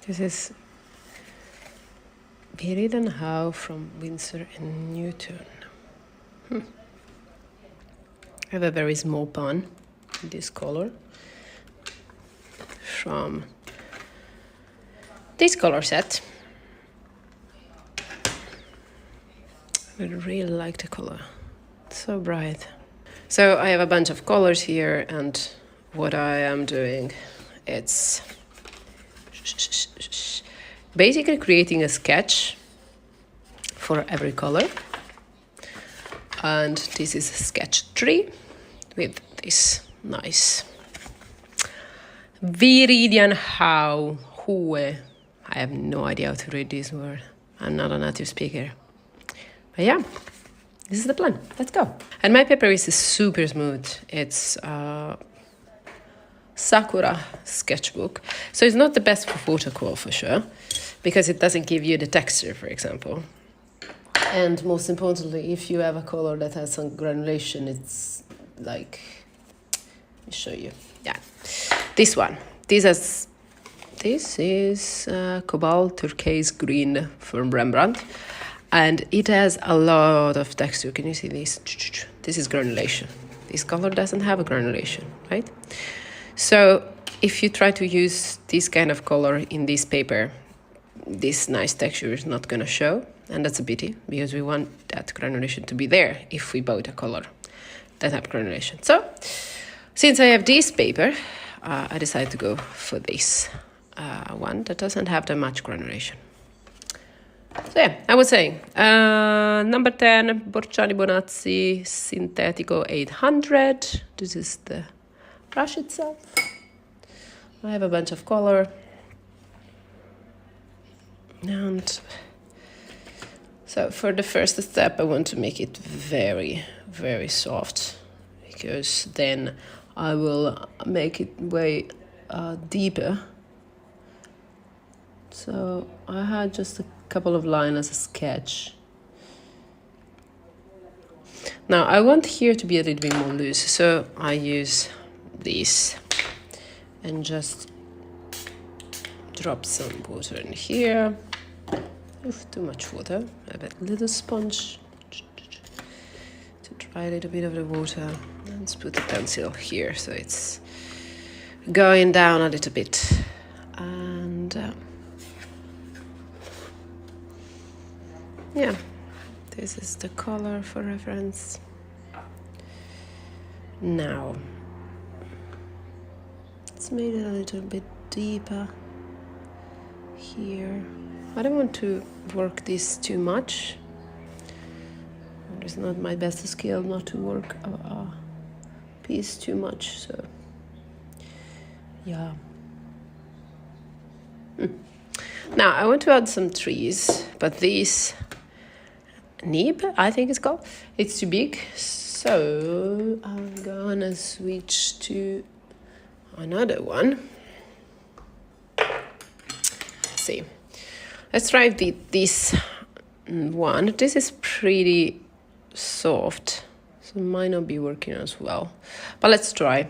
This is Viridian How from Winsor&Newton. I have a very small pan in this color from this color set. I really like the color. It's so bright. So I have a bunch of colors here, and what I am doing, it's basically creating a sketch for every color. And this is sketch 3 with this nice Viridian How. I have no idea how to read this word. I'm not a native speaker. But yeah, this is the plan. Let's go. And my paper is super smooth. It's Sakura sketchbook. So it's not the best for watercolor for sure, because it doesn't give you the texture, for example. And most importantly, if you have a color that has some granulation, it's like, let me show you. Yeah, this one. This is cobalt turquoise green from Rembrandt. And it has a lot of texture. Can you see this? This is granulation. This color doesn't have a granulation, right? So if you try to use this kind of color in this paper, this nice texture is not going to show. And that's a pity, because we want that granulation to be there if we bought a color that have granulation. So since I have this paper, I decided to go for this one that doesn't have that much granulation. So yeah, I was saying, number 10, Borciani Bonazzi Sintetico 800. This is the brush itself. I have a bunch of color. And so for the first step, I want to make it very, very soft, because then I will make it way deeper. So I had just a couple of lines as a sketch. Now I want here to be a little bit more loose, so I use this and just drop some water in here. Oof, too much water. I have a little sponge to dry a little bit of the water. Let's put the pencil here so it's going down a little bit. And yeah, this is the color for reference. Now, let's make it a little bit deeper here. I don't want to work this too much. It's not my best skill not to work a piece too much, so yeah. Now I want to add some trees, but this nib, I think it's called, it's too big, so I'm gonna switch to another one. Let's see. Let's try this one. This is pretty soft, so it might not be working as well. But let's try.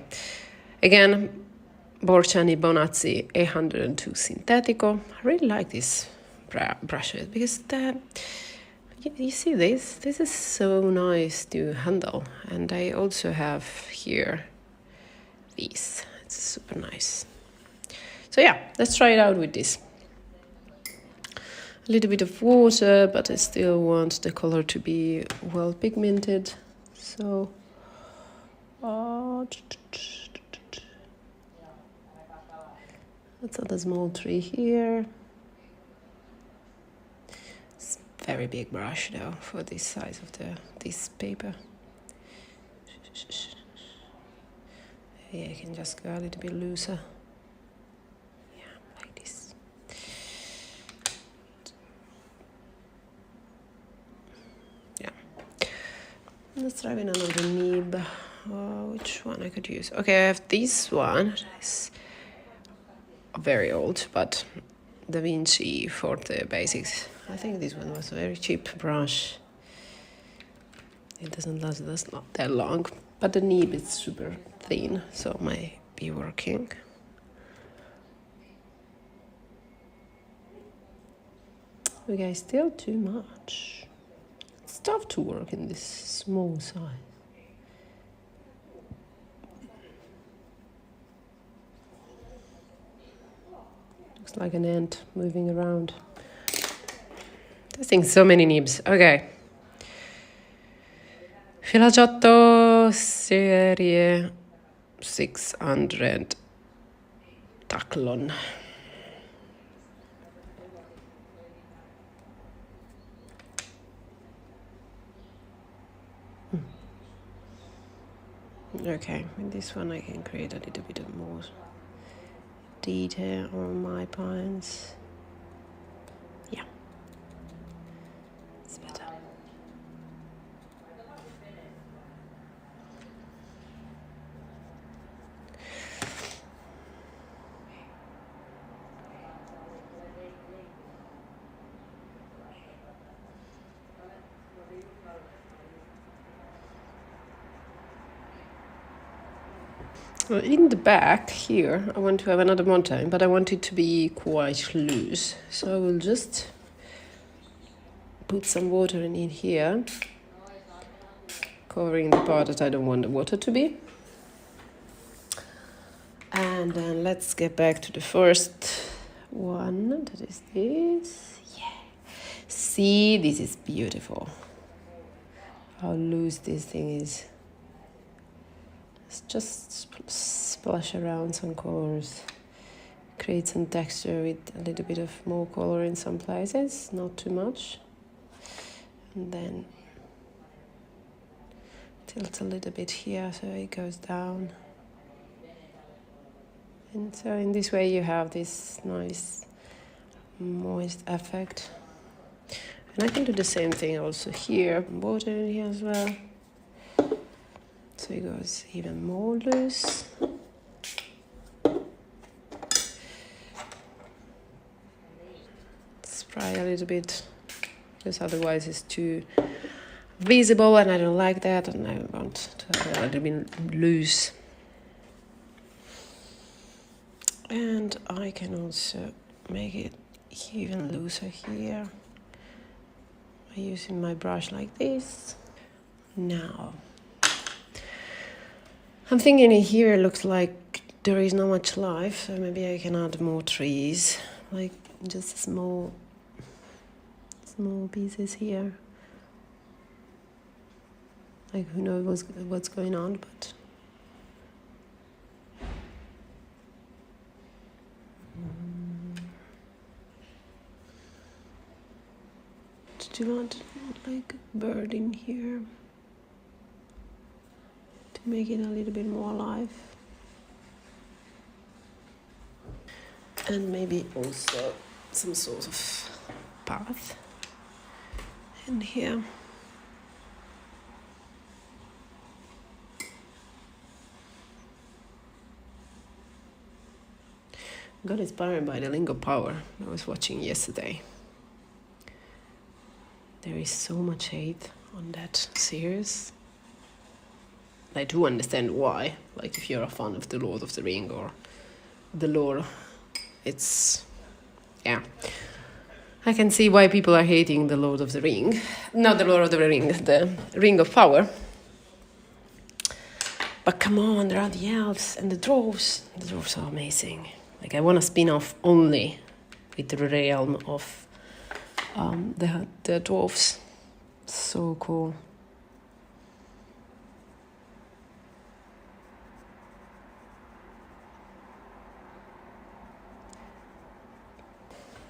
Again, Borciani Bonazzi 802 Sintetico. I really like this brushes because you see this? This is so nice to handle. And I also have here these. It's super nice. So yeah, let's try it out with this. A little bit of water, but I still want the color to be well pigmented. So let's add a small tree here. It's a very big brush though for this size of this paper. Yeah, I can just go a little bit looser. Let's try with another nib. Which one I could use? Okay, I have this one. It's very old, but Da Vinci Forte Basics. I think this one was a very cheap brush. It doesn't last not that long, but the nib is super thin, so it might be working. Okay, still too much. It's tough to work in this small size. Looks like an ant moving around. Testing so many nibs. Okay. Filaggiotto serie 600 Taclon. Okay, with this one I can create a little bit of more detail on my pines. Yeah, it's better. Well, in the back here, I want to have another mountain, but I want it to be quite loose. So I will just put some water in here, covering the part that I don't want the water to be. And then let's get back to the first one, that is this. Yeah. See, this is beautiful. How loose this thing is. Let's just splash around some colors. Create some texture with a little bit of more color in some places, not too much. And then tilt a little bit here so it goes down. And so in this way you have this nice moist effect. And I can do the same thing also here. Water in here as well. So it goes even more loose. Spray a little bit, because otherwise it's too visible and I don't like that, and I want to have a little bit loose. And I can also make it even looser here by using my brush like this. Now, I'm thinking here it looks like there is not much life, so maybe I can add more trees, like just small pieces here. Like who knows what's going on, but do you want like a bird in here to make it a little bit more alive? And maybe also some sort of path in here. Got inspired by the Ring of Power I was watching yesterday. There is so much hate on that series. I do understand why. Like if you're a fan of the Lord of the Ring or the lore, it's, yeah. I can see why people are hating the Lord of the Ring. Not the Lord of the Ring, the Ring of Power. But come on, there are the elves and the dwarves. The dwarves are amazing. Like I want a spin-off only with the realm of the dwarves. So cool.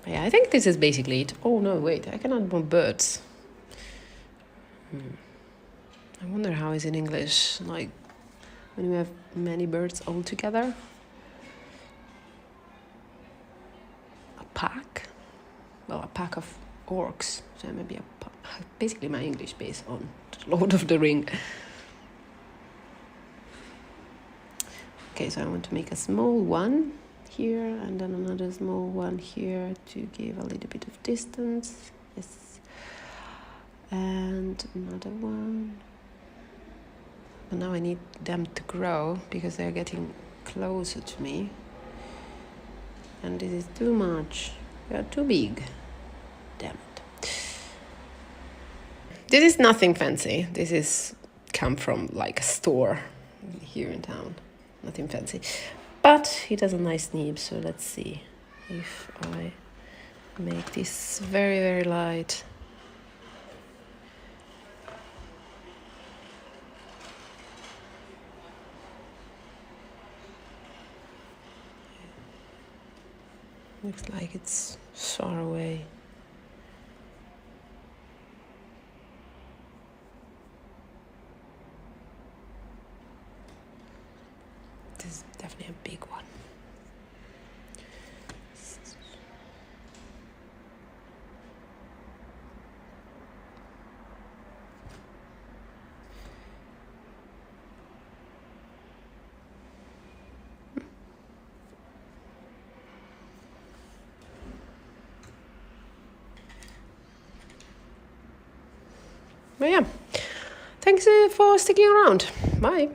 Yeah, I think this is basically it. Oh no, wait, I can add more birds. I wonder how is in English, like when you have many birds all together. A pack? Well, a pack of orcs. So maybe basically my English based on Lord of the Ring. Okay, so I want to make a small one here and then another small one here to give a little bit of distance. Yes. And another one. But now I need them to grow because they're getting closer to me. And this is too much. They are too big. damn it. This is nothing fancy. This is come from like a store here in town. Nothing fancy. But he does a nice nib, so let's see if I make this very, very light. Looks like it's far away. This is definitely a big one. But yeah, thanks for sticking around. Bye.